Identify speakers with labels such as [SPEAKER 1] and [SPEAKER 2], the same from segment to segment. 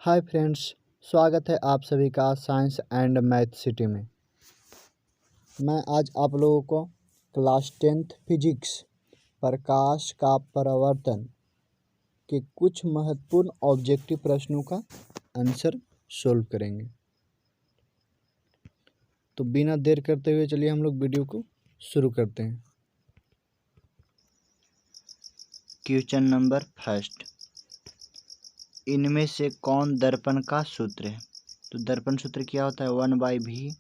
[SPEAKER 1] Hi friends, स्वागत है आप सभी का साइंस एंड मैथ सिटी में। मैं आज आप लोगों को क्लास 10th फिजिक्स प्रकाश का परावर्तन के कुछ महत्वपूर्ण ऑब्जेक्टिव प्रश्नों का आंसर सोल्व करेंगे। तो बिना देर करते हुए चलिए हम लोग वीडियो को शुरू करते हैं।
[SPEAKER 2] क्वेश्चन नंबर फर्स्ट, इनमें से कौन दर्पण का सूत्र है? तो दर्पण सूत्र क्या होता है? 1/v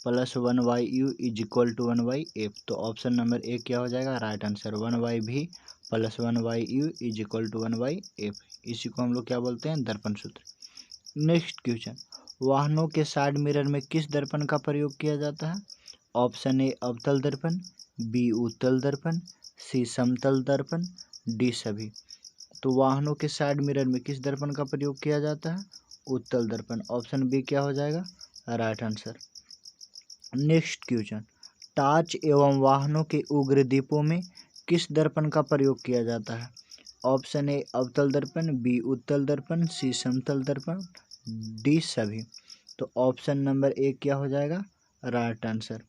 [SPEAKER 2] plus 1/u is equal to 1/f। तो ऑप्शन नंबर ए क्या हो जाएगा? Right answer 1/v plus 1/u is equal to 1/f। इसी को हम लोग क्या बोलते हैं? दर्पण सूत्र। नेक्स्ट क्वेश्चन, वाहनों के साइड मिरर में किस दर्पण का प्रयोग किया जाता है? ऑप्शन ए अवतल दर्पण, बी उत्तल दर्पण, सी समतल दर्पण, डी सभी। तो वाहनों के साइड मिरर में किस दर्पण का प्रयोग किया जाता है? उत्तल दर्पण। ऑप्शन बी क्या हो जाएगा? Right answer. Next question, torch एवं वाहनों के उग्र दीपों में किस दर्पण का प्रयोग किया जाता है? ऑप्शन ए अवतल दर्पण, बी उत्तल दर्पण, सी समतल दर्पण, डी सभी। तो ऑप्शन नंबर ए क्या हो जाएगा? Right answer.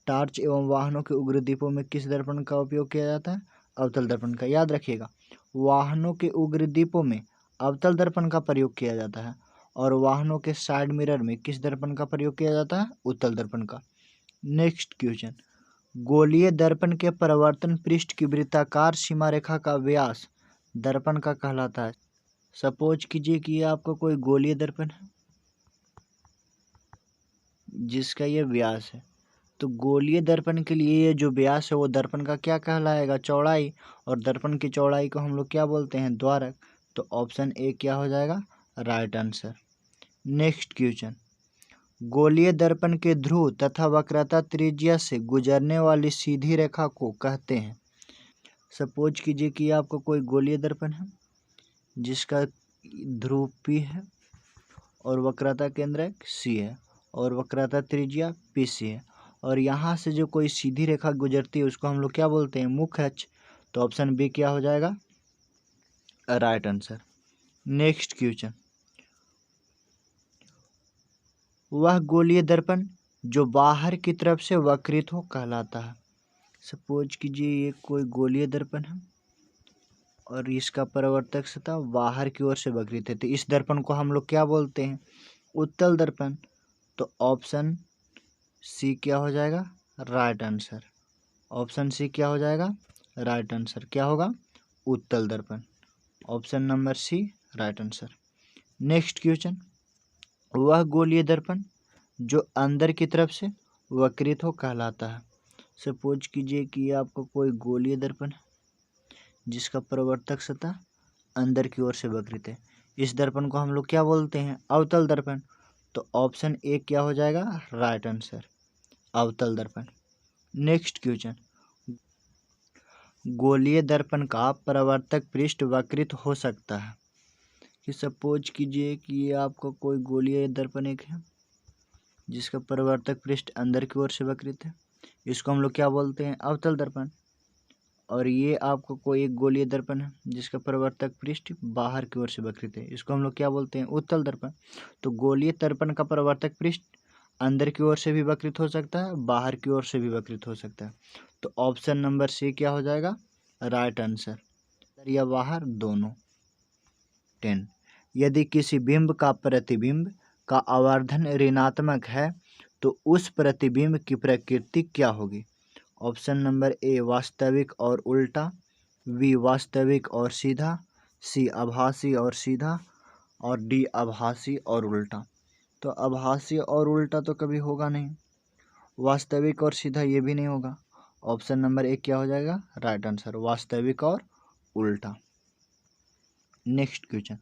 [SPEAKER 2] टॉर्च एवं वाहनों के उग्र दीपों में किस दर्पण का उपयोग किया जाता है? अवतल दर्पण का। याद रखिएगा, वाहनों के उग्र दीपों में अवतल दर्पण का प्रयोग किया जाता है और वाहनों के साइड मिरर में किस दर्पण का प्रयोग किया जाता है? उत्तल दर्पण का। नेक्स्ट क्वेश्चन, गोलीय दर्पण के परावर्तन पृष्ठ की वृत्ताकार सीमा रेखा का व्यास दर्पण का कहलाता है। सपोज कीजिए कि ये आपका कोई गोलीय दर्पण है जिसका ये व्यास है। तो गोलीय दर्पण के लिए ये जो व्यास है वो दर्पण का क्या कहलाएगा? चौड़ाई। और दर्पण की चौड़ाई को हम लोग क्या बोलते हैं? द्वारक। तो ऑप्शन ए क्या हो जाएगा? Right answer. नेक्स्ट क्वेश्चन, गोलीय दर्पण के ध्रुव तथा वक्रता त्रिज्या से गुजरने वाली सीधी रेखा को कहते हैं। सपोज कीजिए कि आपको कोई गोलीय दर्पण है जिसका ध्रुव P है और वक्रता केंद्र C है और वक्रता त्रिज्या PC है और यहाँ से जो कोई सीधी रेखा गुजरती है उसको हम लोग क्या बोलते हैं? मुख्य अक्ष। तो ऑप्शन बी क्या हो जाएगा? Right answer. नेक्स्ट क्वेश्चन, वह गोलीय दर्पण जो बाहर की तरफ से वक्रित हो कहलाता है। सपोज कीजिए ये कोई गोलीय दर्पण है और इसका परावर्तक सतह बाहर की ओर से वक्रित है, तो इस दर्पण को हम लोग क्या बोलते हैं? उत्तल दर्पण। तो ऑप्शन सी क्या हो जाएगा? Right answer. ऑप्शन सी क्या हो जाएगा? Right answer. क्या होगा? उत्तल दर्पण। Option number C right answer. Next question, वह गोलीय दर्पण जो अंदर की तरफ से वक्रित हो कहलाता है। सपोज कीजिए कि आपको कोई गोलीय दर्पण है जिसका परावर्तक सतह अंदर की ओर से वक्रित है। इस दर्पण को हम लोग क्या बोलते हैं? अवतल दर्पण। तो ऑप्शन ए क्या हो जाएगा? राइट आंसर, अवतल दर्पण। नेक्स्ट क्वेश्चन, गोलीय दर्पण का परावर्तक पृष्ठ वक्रित हो सकता है। कि सपोज कीजिए कि ये आपका कोई गोलीय दर्पण एक है जिसका परावर्तक पृष्ठ अंदर की ओर से वक्रित है। इसको हम लोग क्या बोलते हैं? अवतल दर्पण। और ये आपको कोई एक गोलीय दर्पण है जिसका परावर्तक पृष्ठ बाहर की ओर से वक्रित है। इसको हम लोग क्या बोलते हैं? उत्तल दर्पण। तो गोलीय दर्पण का परावर्तक पृष्ठ अंदर की ओर से भी वक्रित हो सकता है, बाहर की ओर से भी वक्रित हो सकता है। तो ऑप्शन नंबर सी क्या हो जाएगा? राइट आंसर, या बाहर दोनों। 10, यदि किसी बिंब का प्रतिबिंब का आवर्धन ऋणात्मक है तो उस प्रतिबिंब की प्रकृति क्या होगी? ऑप्शन नंबर ए वास्तविक और उल्टा, बी वास्तविक और सीधा, सी आभासी और सीधा और डी आभासी और उल्टा। तो आभासी और उल्टा तो कभी होगा नहीं, वास्तविक और सीधा ये भी नहीं होगा। ऑप्शन नंबर ए क्या हो जाएगा? राइट आंसर, वास्तविक और उल्टा। नेक्स्ट क्वेश्चन,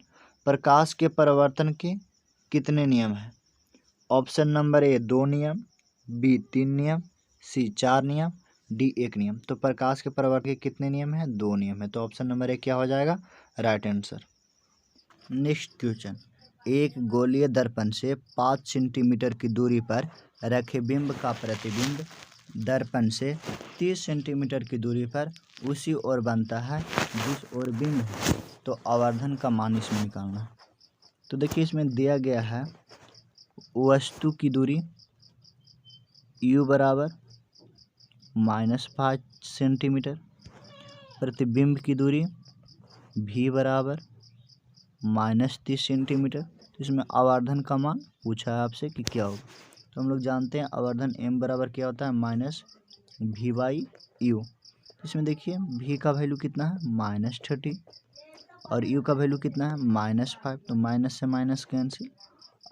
[SPEAKER 2] प्रकाश के परावर्तन के कितने नियम हैं? ऑप्शन नंबर ए 2 नियम, बी 3 नियम, सी 4 नियम, डी 1 नियम। तो प्रकाश के परावर्तन के कितने नियम हैं? 2 नियम है। तो ऑप्शन नंबर ए क्या हो जाएगा? Right answer. नेक्स्ट क्वेश्चन, एक गोलीय दर्पण से 5 सेंटीमीटर की दूरी पर रखे बिंब का प्रतिबिंब दर्पण से 30 सेंटीमीटर की दूरी पर उसी ओर बनता है जिस ओर बिंब है। तो आवर्धन का मान इसमें निकालना है। तो देखिए इसमें दिया गया है वस्तु की दूरी u बराबर -5 सेंटीमीटर, प्रतिबिंब की दूरी v बराबर -30 सेंटीमीटर। तो इसमें आवर्धन का मान पूछा है आपसे कि क्या होगा। तो हम लोग जानते हैं आवर्धन m बराबर क्या होता है -v/u। इसमें देखिए v का वैल्यू कितना है -30 और u का वैल्यू कितना है -5। तो माइनस से माइनस कैंसिल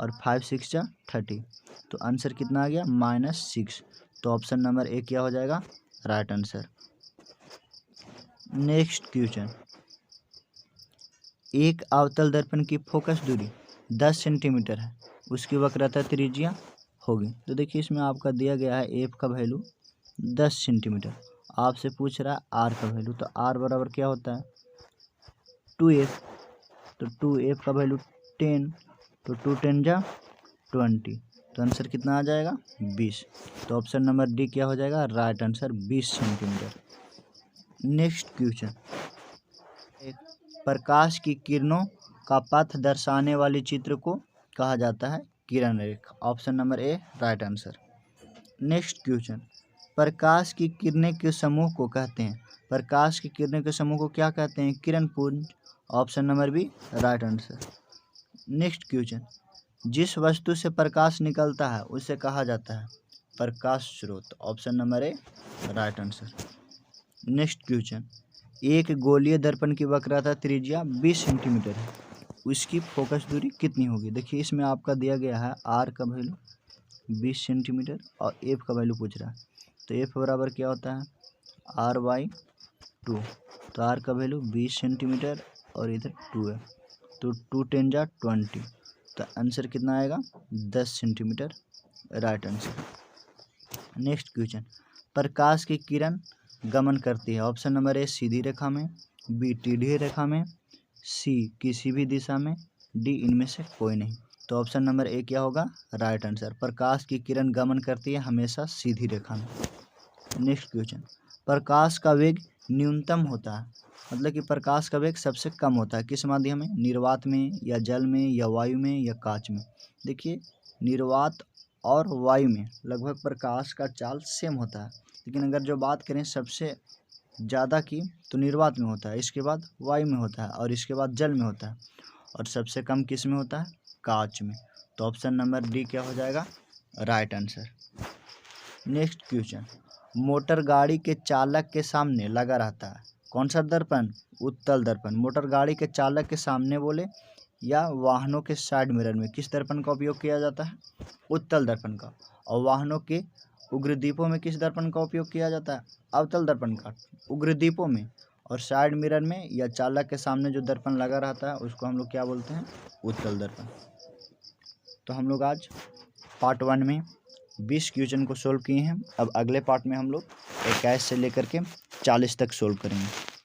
[SPEAKER 2] और 5 6 जा 30। तो आंसर कितना आ गया -6। तो ऑप्शन नंबर ए क्या हो जाएगा राइट आंसर। नेक्स्ट क्वेश्चन, एक अवतल दर्पण की फोकस दूरी 10 सेंटीमीटर है, उसकी वक्रता त्रिज्या होगी। तो देखिए इसमें आपका दिया गया है एफ का वैल्यू 10 सेंटीमीटर, आपसे पूछ रहा है आर का वैल्यू। तो आर बराबर क्या होता है 2f। तो 2f का वैल्यू 10, तो 2 10 जा 20। तो आंसर कितना आ जाएगा 20। तो ऑप्शन नंबर डी क्या हो जाएगा right answer 20 centimetre. Next question, प्रकाश की किरणों का पथ दर्शाने वाले चित्र को कहा जाता है किरण रेखा। Option number A right answer. Next question, प्रकाश की किरणें के समूह को कहते हैं, प्रकाश की किरणें के समूह को क्या कहते हैं किरण पुंज। Option number B right answer. Next question, जिस वस्तु से प्रकाश निकलता है उसे कहा जाता है प्रकाश स्रोत। Option number A right answer. Next question, एक गोलीय दर्पण की वक्रता त्रिज्या 20 सेंटीमीटर है, उसकी फोकस दूरी कितनी होगी। देखिए इसमें आपका दिया गया है आर का वैल्यू 20 सेंटीमीटर और एफ का वैल्यू पूछ रहा है। तो एफ बराबर क्या होता है r/2। तो आर का वैल्यू 20 सेंटीमीटर और इधर 2 है, तो 2 10 जा 20। तो आंसर कितना आएगा 10 centimetre right answer. Next question, प्रकाश की किरण गमन करती है। ऑप्शन नंबर ए सीधी रेखा में, बी टेढ़ी रेखा में, सी किसी भी दिशा में, डी इनमें से कोई नहीं। तो ऑप्शन नंबर ए क्या होगा राइट आंसर। प्रकाश की किरण गमन करती है हमेशा सीधी रेखा में। नेक्स्ट क्वेश्चन, प्रकाश का वेग न्यूनतम होता है, मतलब कि प्रकाश का वेग सबसे कम होता है किस माध्यम में, निर्वात में या जल में या वायु में या कांच में। देखिए निर्वात और वायु में लगभग प्रकाश का चाल सेम होता है, लेकिन अगर जो बात करें सबसे ज़्यादा की तो निर्वात में होता है, इसके बाद वायु में होता है और इसके बाद जल में होता है, और सबसे कम किस में होता है कांच में। तो ऑप्शन नंबर डी क्या हो जाएगा right answer. Next question, motor गाड़ी के चालक के सामने लगा रहता है कौन सा दर्पण, उत्तल दर्पण। मोटर गाड़ी के चालक के सामने बोले या वाहनों के साइड मिरर में किस दर्पण का उपयोग किया जाता है उत्तल दर्पण का, और वाहनों के उग्रदीपों में किस दर्पण का उपयोग किया जाता है अवतल दर्पण का उग्रदीपों में, और साइड मिरर में या चालक के सामने जो दर्पण लगा रहता है उसको हम लोग क्या बोलते हैं उत्तल दर्पण। तो हम लोग आज पार्ट 1 में 20 क्वेश्चन को सोल्व किए हैं। अब अगले पार्ट में हम लोग 21 से लेकर के 40 तक सोल्व करेंगे।